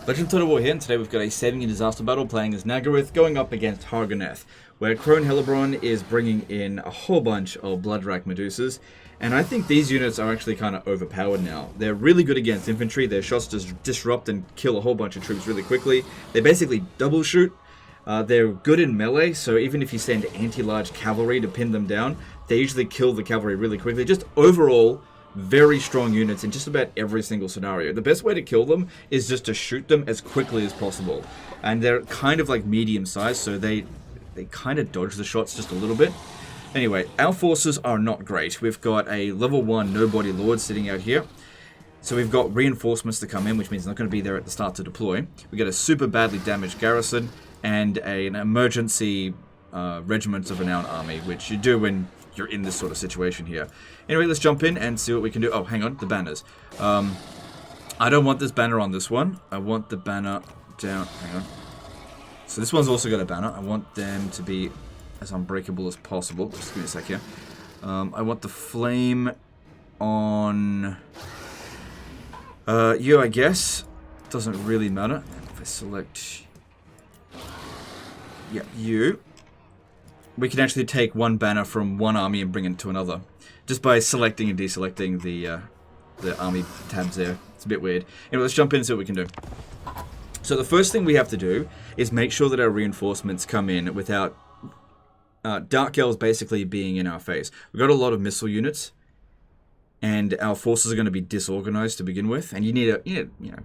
Legend of Total War here, and today we've got a saving disaster battle playing as Nagaryth going up against Hargoneth, where Crone Hellebron is bringing in a whole bunch of Bloodrack Medusas, and I think these units are actually kind of overpowered now. They're really good against infantry, their shots just disrupt and kill a whole bunch of troops really quickly. They basically double shoot. They're good in melee, so even if you send anti-large cavalry to pin them down, they usually kill the cavalry really quickly. Just overall, very strong units in just about every single scenario. The best way to kill them is just to shoot them as quickly as possible. And they're kind of like medium sized, so they kind of dodge the shots just a little bit. Anyway, our forces are not great. We've got a level 1 nobody lord sitting out here. So we've got reinforcements to come in, which means they're not going to be there at the start to deploy. We've got a super badly damaged garrison and an emergency regiment of renowned army, which you do when you're in this sort of situation here. Anyway, let's jump in and see what we can do. Oh, hang on, the banners. I don't want this banner on this one. I want the banner down. Hang on. So this one's also got a banner. I want them to be as unbreakable as possible. Just give me a sec here. I want the flame on you, I guess. Doesn't really matter. If I select you, we can actually take one banner from one army and bring it to another, just by selecting and deselecting the army tabs there. It's a bit weird. Anyway, let's jump in and see what we can do. So the first thing we have to do is make sure that our reinforcements come in without Dark Elves basically being in our face. We've got a lot of missile units, and our forces are going to be disorganized to begin with, and you need a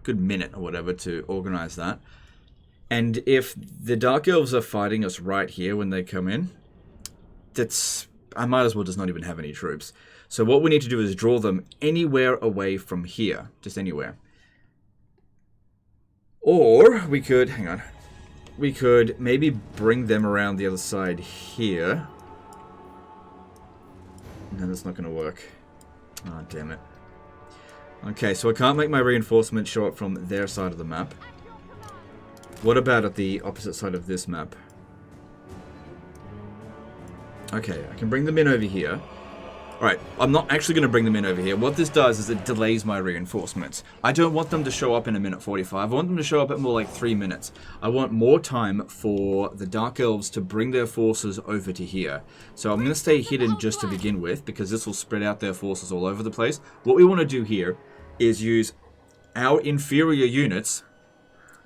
good minute or whatever to organize that. And if the Dark Elves are fighting us right here when they come in, I might as well just not even have any troops. So what we need to do is draw them anywhere away from here. Just anywhere. Or we could, hang on. We could maybe bring them around the other side here. No, that's not going to work. Oh, damn it. Okay, so I can't make my reinforcements show up from their side of the map. What about at the opposite side of this map? Okay, I can bring them in over here. Alright, I'm not actually going to bring them in over here. What this does is it delays my reinforcements. I don't want them to show up in 1:45. I want them to show up at more like 3 minutes. I want more time for the Dark Elves to bring their forces over to here. So I'm going to stay hidden just to begin with, because this will spread out their forces all over the place. What we want to do here is use our inferior units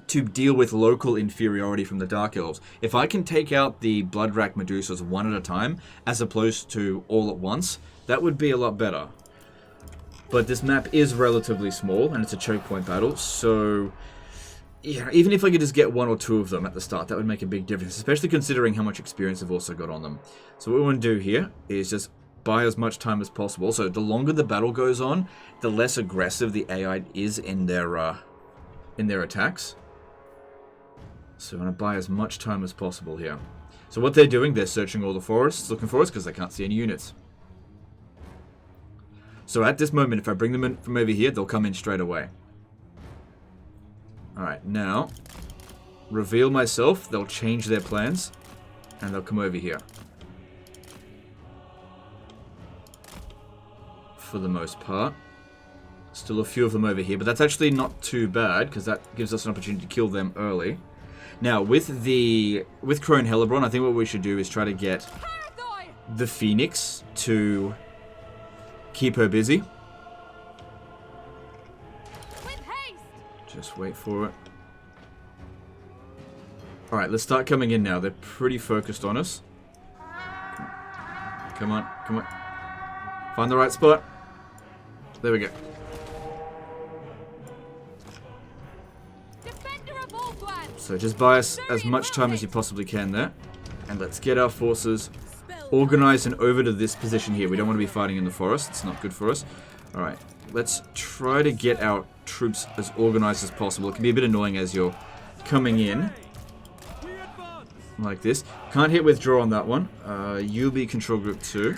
to deal with local inferiority from the Dark Elves. If I can take out the Bloodrack Medusas one at a time, as opposed to all at once, that would be a lot better. But this map is relatively small, and it's a choke point battle, so yeah, even if I could just get 1 or 2 of them at the start, that would make a big difference, especially considering how much experience I've also got on them. So what we want to do here is just buy as much time as possible. So the longer the battle goes on, the less aggressive the AI is in their attacks. So I'm going to buy as much time as possible here. So what they're doing, they're searching all the forests, looking for us, because they can't see any units. So at this moment, if I bring them in from over here, they'll come in straight away. Alright, now, reveal myself, they'll change their plans, and they'll come over here. For the most part. Still a few of them over here, but that's actually not too bad, because that gives us an opportunity to kill them early. Now, with Crone Hellebron, I think what we should do is try to get the Phoenix to keep her busy. Just wait for it. Alright, let's start coming in now. They're pretty focused on us. Come on, come on. Find the right spot. There we go. So just buy us as much time as you possibly can there. And let's get our forces organized and over to this position here. We don't want to be fighting in the forest. It's not good for us. Alright, let's try to get our troops as organized as possible. It can be a bit annoying as you're coming in. Like this. Can't hit withdraw on that one. You'll be control group 2.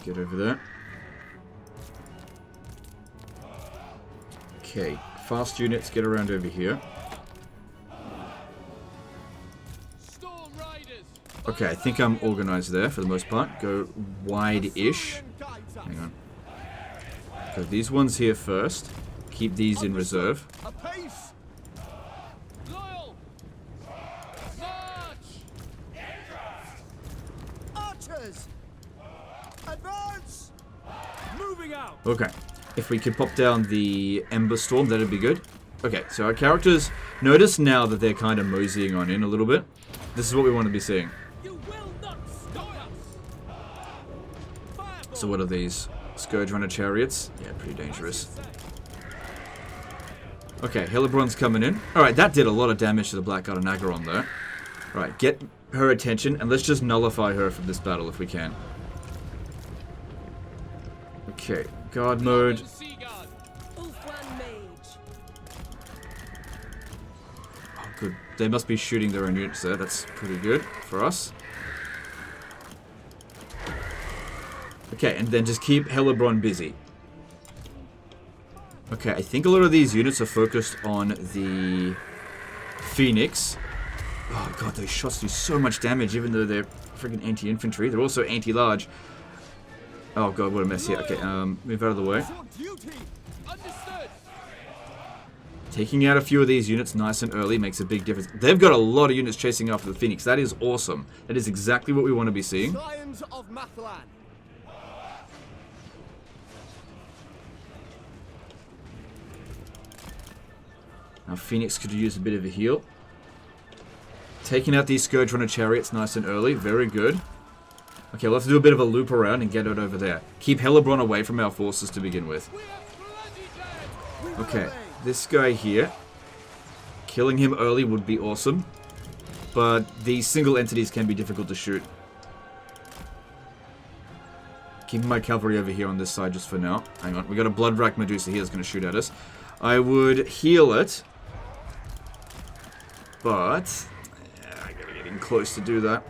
Get over there. Okay, fast units, get around over here. Okay, I think I'm organized there for the most part. Go wide-ish. Hang on. Go these ones here first. Keep these in reserve. Archers! Advance! Moving out! Okay. If we could pop down the Ember Storm, that'd be good. Okay, so our characters, notice now that they're kind of moseying on in a little bit. This is what we want to be seeing. You will not stop us! So what are these? Scourge Runner Chariots? Yeah, pretty dangerous. Okay, Helibron's coming in. Alright, that did a lot of damage to the Blackguard and Agaron though. Alright, get her attention, and let's just nullify her from this battle if we can. Okay, guard mode. Oh, Good. They must be shooting their own units there. That's pretty good for us. Okay, and then just keep Helibron busy. Okay, I think a lot of these units are focused on the Phoenix. Oh god, those shots do so much damage even though they're freaking anti-infantry. They're also anti-large. Oh god, what a mess here. Okay, move out of the way. Taking out a few of these units nice and early makes a big difference. They've got a lot of units chasing after the Phoenix. That is awesome. That is exactly what we want to be seeing. Lions of Mathlan. Now Phoenix could use a bit of a heal. Taking out these Scourge Runner Chariots nice and early. Very good. Okay, let's do a bit of a loop around and get it over there. Keep Helibron away from our forces to begin with. Okay, this guy here. Killing him early would be awesome. But these single entities can be difficult to shoot. Keeping my cavalry over here on this side just for now. Hang on, we got a Bloodrack Medusa here that's going to shoot at us. I would heal it. But I gotta get in close to do that.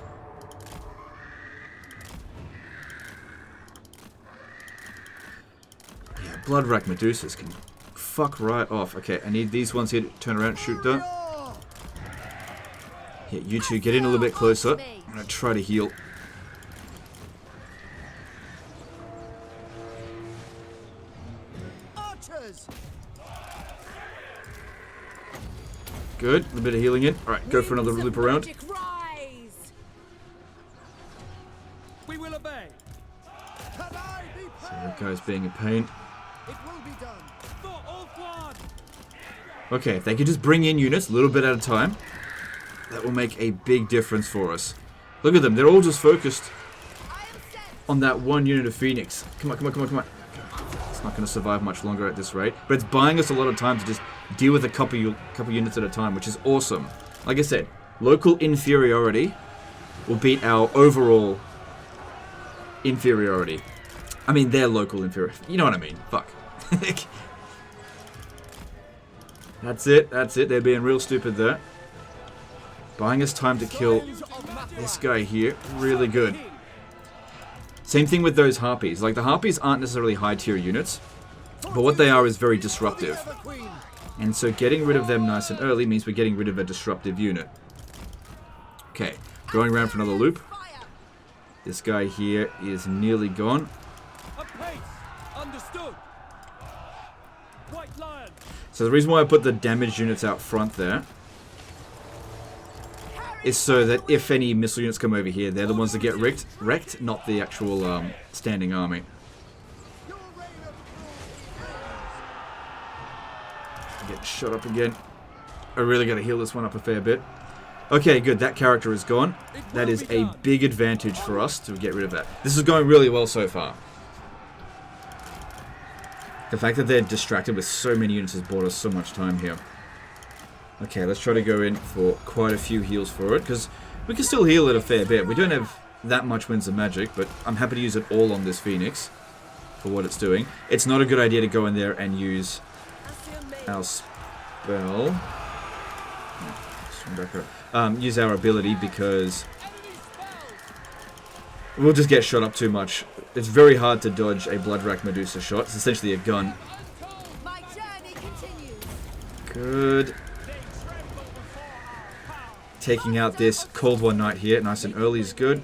Yeah, Bloodrack Medusas can fuck right off. Okay, I need these ones here to turn around and shoot that. Yeah, you two get in a little bit closer. I'm gonna try to heal. Archers! Good, a little bit of healing in. Alright, go for another loop around. We will obey. So that guy's being a pain. It will be done. For all one. Okay, if they could just bring in units a little bit at a time, that will make a big difference for us. Look at them, they're all just focused on that one unit of Phoenix. Come on, come on, come on, come on. It's not going to survive much longer at this rate, but it's buying us a lot of time to just deal with a couple units at a time, which is awesome. Like I said, local inferiority will beat our overall inferiority. I mean, their local inferiority. You know what I mean? Fuck. That's it. That's it. They're being real stupid there. Buying us time to kill this guy here. Really good. Same thing with those Harpies. Like, the Harpies aren't necessarily high-tier units, but what they are is very disruptive. And so getting rid of them nice and early means we're getting rid of a disruptive unit. Okay, going around for another loop. This guy here is nearly gone. So the reason why I put the damaged units out front there is so that if any missile units come over here, they're the ones that get wrecked, not the actual standing army. Get shot up again. I really got to heal this one up a fair bit. Okay, good. That character is gone. That is a big advantage for us to get rid of that. This is going really well so far. The fact that they're distracted with so many units has bought us so much time here. Okay, let's try to go in for quite a few heals for it, because we can still heal it a fair bit. We don't have that much Winds of Magic, but I'm happy to use it all on this Phoenix for what it's doing. It's not a good idea to go in there and use our spell. Use our ability, because we'll just get shot up too much. It's very hard to dodge a Bloodrack Medusa shot. It's essentially a gun. Good. Taking out this Cold War Knight here, nice and early is good.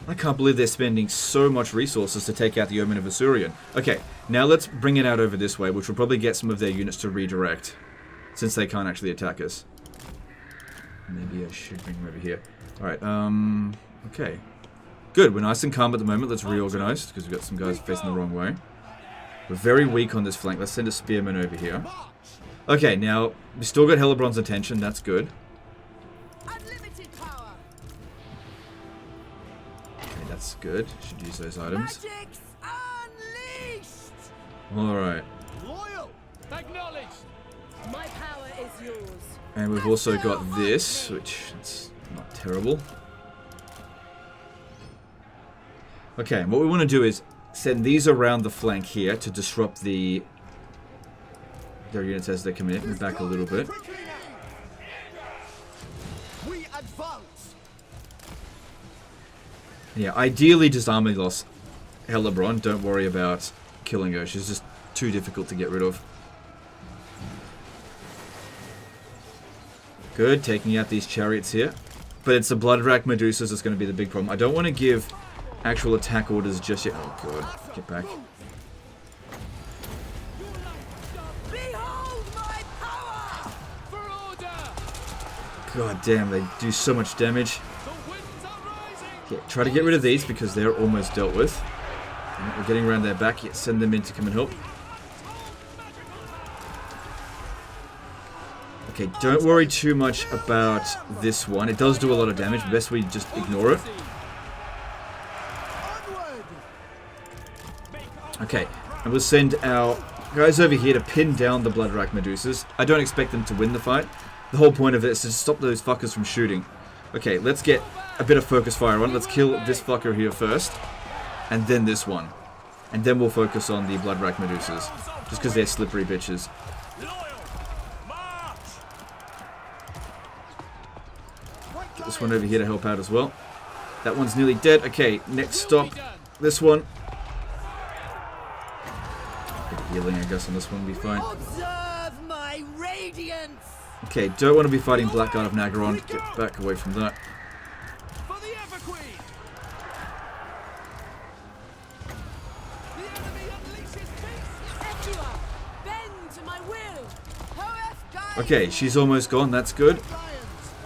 I can't believe they're spending so much resources to take out the Omen of Asurian. Okay, now let's bring it out over this way, which will probably get some of their units to redirect, since they can't actually attack us. Maybe I should bring them over here. Alright, okay. Good, we're nice and calm at the moment. Let's reorganize, because we've got some guys facing the wrong way. We're very weak on this flank. Let's send a spearman over here. Okay, now, we still got Hellebron's attention. That's good. Unlimited power. Okay, that's good. Should use those items. Magic's unleashed. Alright. Loyal. Acknowledged. My power is yours. And we've also got this, which is not terrible. Okay, and what we want to do is send these around the flank here to disrupt their units as they come in. Move back a little bit. We advance. Yeah, ideally just army loss Hellebron. Don't worry about killing her. She's just too difficult to get rid of. Good, taking out these chariots here. But it's the Bloodrack Medusas that's going to be the big problem. I don't want to give actual attack orders just yet. Oh god, get back. Behold my power. For order. God damn, they do so much damage. The winds are rising. Okay, try to get rid of these because they're almost dealt with. And we're getting around their back. Yeah, send them in to come and help. Okay, don't worry too much about this one. It does do a lot of damage. Best we just ignore it. Onward. Okay, and we'll send our guys over here to pin down the Bloodrack Medusas. I don't expect them to win the fight. The whole point of it is to stop those fuckers from shooting. Okay, let's get a bit of focus fire on. Let's kill this fucker here first. And then this one. And then we'll focus on the Bloodrack Medusas. Just because they're slippery bitches. Get this one over here to help out as well. That one's nearly dead. Okay, next stop. This one. Bit of healing, I guess, on this one will be fine. Observe my radiance. Okay, don't want to be fighting Blackguard of Nagaron. Get back away from that. For the Everqueen. The enemy unleashes beasts. Etua, bend to my will. Okay, she's almost gone. That's good.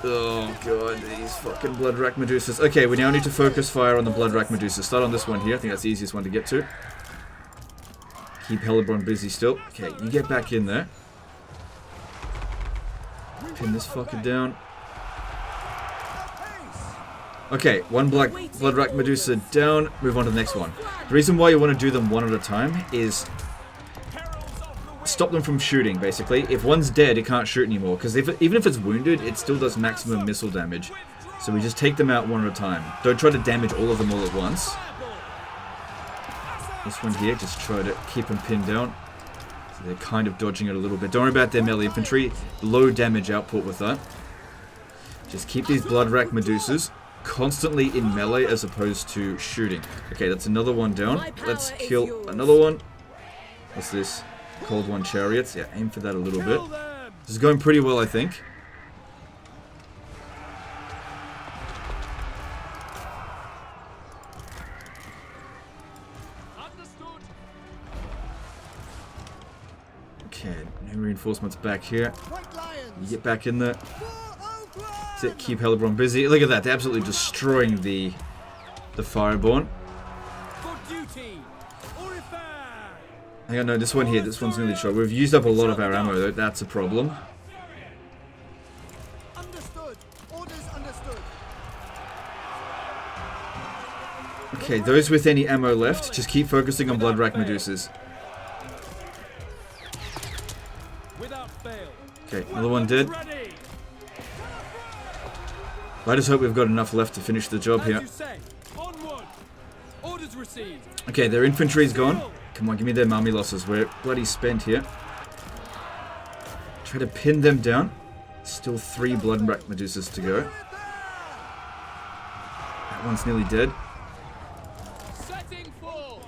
Oh god, these fucking Bloodrack Medusas. Okay, we now need to focus fire on the Bloodrack Medusas. Start on this one here. I think that's the easiest one to get to. Keep Hellebron busy still. Okay, you get back in there. Pin this fucker down. Okay, one Bloodrack Medusa down. Move on to the next one. The reason why you want to do them one at a time is stop them from shooting, basically. If one's dead, it can't shoot anymore, because even if it's wounded, it still does maximum missile damage. So we just take them out one at a time. Don't try to damage all of them all at once. This one here, just try to keep them pinned down. So they're kind of dodging it a little bit. Don't worry about their melee infantry. Low damage output with that. Just keep these Bloodrack Medusas constantly in melee as opposed to shooting. Okay, that's another one down. Let's kill another one. What's this? Cold One Chariots. Yeah, aim for that a little bit. This is going pretty well, I think. Okay, new reinforcements back here. You get back in there. That's it, keep Hellebron busy. Look at that, they're absolutely destroying the Fireborn. Hang on, no, this one here, this one's nearly shot. We've used up a lot of our ammo though, that's a problem. Understood. Orders understood. Okay, those with any ammo left, just keep focusing on Bloodrack Medusas. Without fail. Okay, another one dead. I just hope we've got enough left to finish the job here. Onward. Orders received. Okay, their infantry's gone. Come on, give me their mummy losses. We're bloody spent here. Try to pin them down. Still 3 Bloodrack Medusas to go. That one's nearly dead. Setting forth.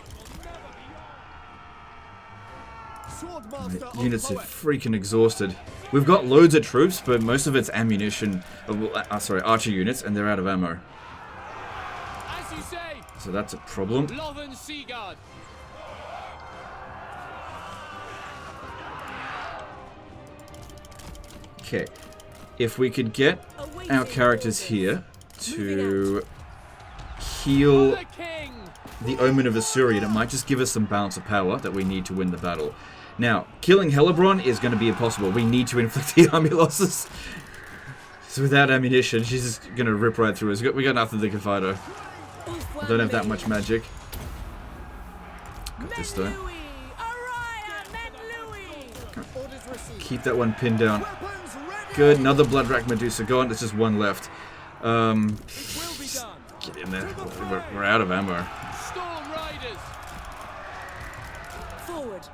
My units are freaking exhausted. We've got loads of troops, but most of it's ammunition. Sorry, archer units, and they're out of ammo. As you say. So that's a problem. Loven Seaguard. Okay, if we could get our characters here to heal The king. the Omen of Assyrian. It might just give us some balance of power that we need to win the battle. Now, killing Helibron is going to be impossible. We need to inflict the army losses. So without ammunition, she's just going to rip right through us. We got nothing that can fight her. I don't have that much magic. Got this though. Keep that one pinned down. Good, another Bloodrack Medusa gone. There's just one left. Get in there. We're out of ammo. Storm Riders. Forward.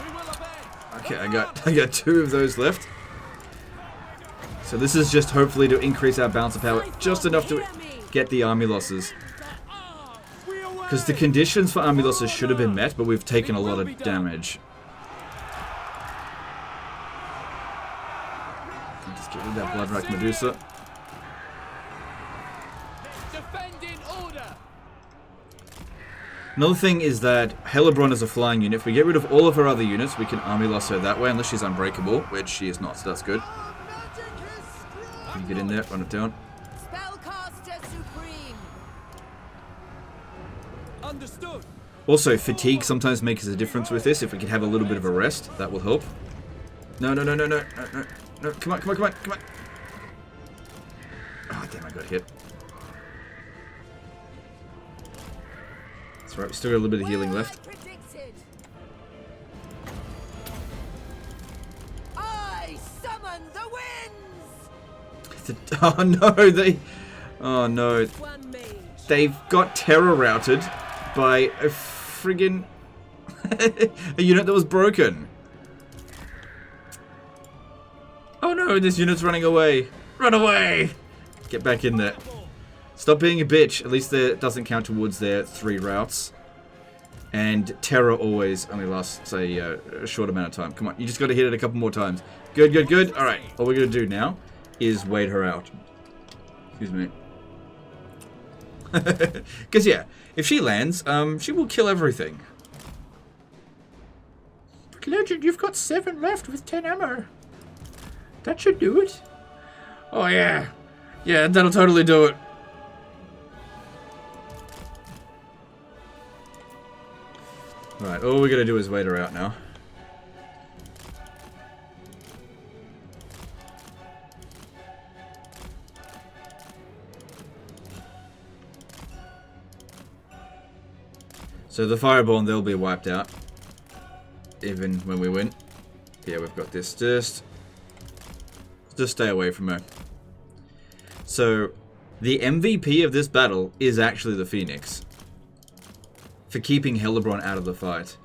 We will obey. Okay, I got 2 of those left. So this is just hopefully to increase our balance of power just enough to get the army losses. Because the conditions for army losses should have been met, but we've taken a lot of damage. Just get rid of that Bloodrack Medusa. Defend in order. Another thing is that Helibron is a flying unit. If we get rid of all of her other units, we can army loss her that way, unless she's unbreakable, which she is not, so that's good. Can you get in there, run it down. Spellcaster supreme. Understood. Also, fatigue sometimes makes a difference with this. If we can have a little bit of a rest, that will help. No, no, no, no, no, no, no, no, come on, come on, come on, come on. Oh, damn, I got hit. That's right, we still got a little bit of healing left. I summon the winds. Oh no, oh no. One mage. They've got terror routed by a friggin' a unit that was broken. Oh no, this unit's running away. Run away! Get back in there. Stop being a bitch. At least that doesn't count towards their 3 routes. And terror always only lasts, say, a short amount of time. Come on, you just got to hit it a couple more times. Good, good, good. All right, all we're going to do now is wait her out. Excuse me. Because, yeah, if she lands, she will kill everything. Legend, you've got 7 left with 10 ammo. That should do it. Oh, yeah. Yeah, that'll totally do it. Right, all we're gonna do is wait her out now. So the fireball, they'll be wiped out. Even when we win. Yeah, we've got this. Just stay away from her. So, the MVP of this battle is actually the Phoenix. For keeping Helibron out of the fight.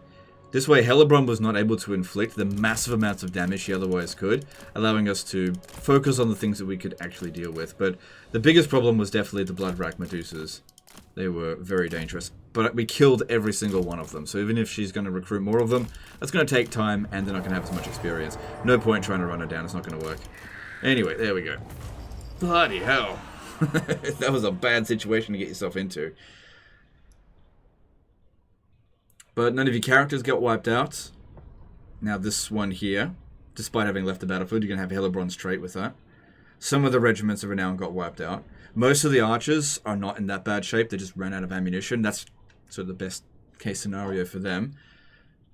This way, Helibron was not able to inflict the massive amounts of damage she otherwise could, allowing us to focus on the things that we could actually deal with. But the biggest problem was definitely the Bloodrack Medusas. They were very dangerous. But we killed every single one of them, so even if she's going to recruit more of them, that's going to take time, and they're not going to have as much experience. No point trying to run her down, it's not going to work. Anyway, there we go. Bloody hell. That was a bad situation to get yourself into. But none of your characters get wiped out. Now this one here, despite having left the battlefield, you're going to have Helibron's trait with that. Some of the regiments of renown got wiped out. Most of the archers are not in that bad shape. They just ran out of ammunition. That's sort of the best case scenario for them.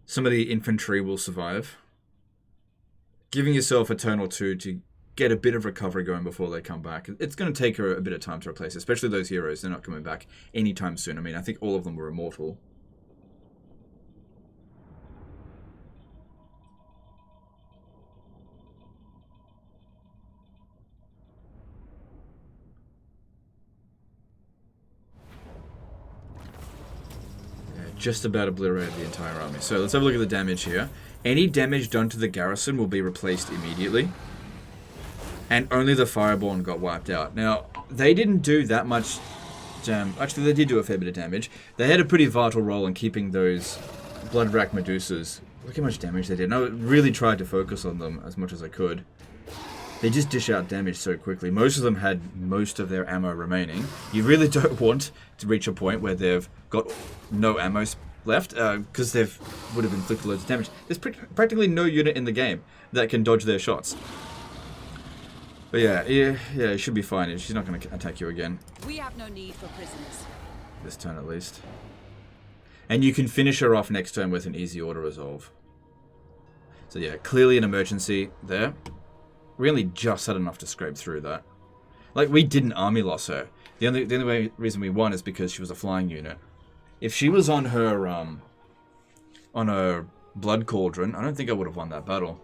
Some of the infantry will survive. Giving yourself a turn or two to get a bit of recovery going before they come back. It's going to take her a bit of time to replace, especially those heroes. They're not coming back anytime soon. I mean, I think all of them were immortal. Just about obliterated the entire army. So let's have a look at the damage here. Any damage done to the garrison will be replaced immediately. And only the Fireborn got wiped out. Now, they didn't do that much actually, they did do a fair bit of damage. They had a pretty vital role in keeping those Bloodrack Medusas. Look how much damage they did. And I really tried to focus on them as much as I could. They just dish out damage so quickly. Most of them had most of their ammo remaining. You really don't want to reach a point where they've got no ammo left, because they would have inflicted loads of damage. There's practically no unit in the game that can dodge their shots. But yeah, it should be fine. She's not going to attack you again. We have no need for prisoners. This turn at least. And you can finish her off next turn with an easy auto resolve. So yeah, clearly an emergency there. We only just had enough to scrape through that. Like, we didn't army loss her. The only reason we won is because she was a flying unit. If she was on her blood cauldron, I don't think I would have won that battle.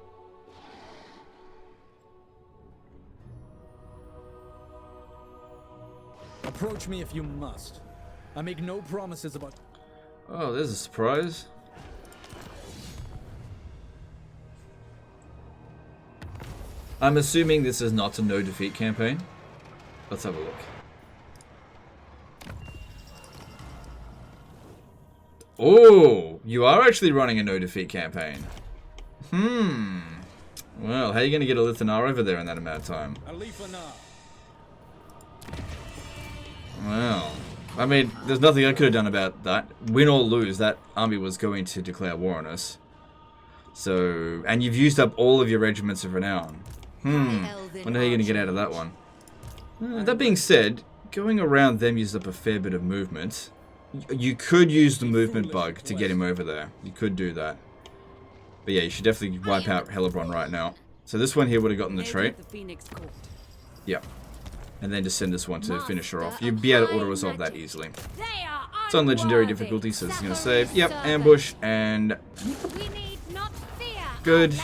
Approach me if you must. I make no promises about... Oh, there's a surprise. I'm assuming this is not a no defeat campaign. Let's have a look. Oh, you are actually running a no defeat campaign. Well, how are you going to get a Lithanar over there in that amount of time? Well, I mean, there's nothing I could have done about that. Win or lose, that army was going to declare war on us. So, and you've used up all of your regiments of renown. Wonder how you're going to get out of that one. That being said, going around them uses up a fair bit of movement. You could use the movement bug to get him over there. You could do that. But yeah, you should definitely wipe out Helibron right now. So this one here would have gotten the trait. Yep. And then just send this one to finish her off. You'd be able to auto-resolve that easily. It's on legendary difficulty, so this is going to save. Yep, ambush, and... Good.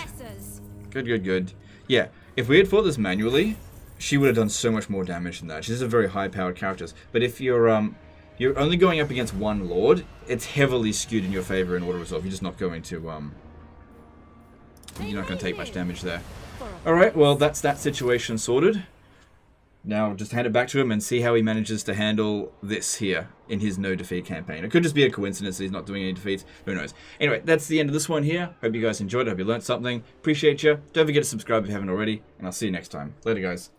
Good. Yeah, if we had fought this manually, she would have done so much more damage than that. She's a very high-powered character. But if you're only going up against one lord, it's heavily skewed in your favor in auto-resolve. You're just not going to, you're not going to take much damage there. Alright, well, that's that situation sorted. Now, just hand it back to him and see how he manages to handle this here in his no-defeat campaign. It could just be a coincidence that he's not doing any defeats. Who knows? Anyway, that's the end of this one here. Hope you guys enjoyed it. Hope you learned something. Appreciate you. Don't forget to subscribe if you haven't already. And I'll see you next time. Later, guys.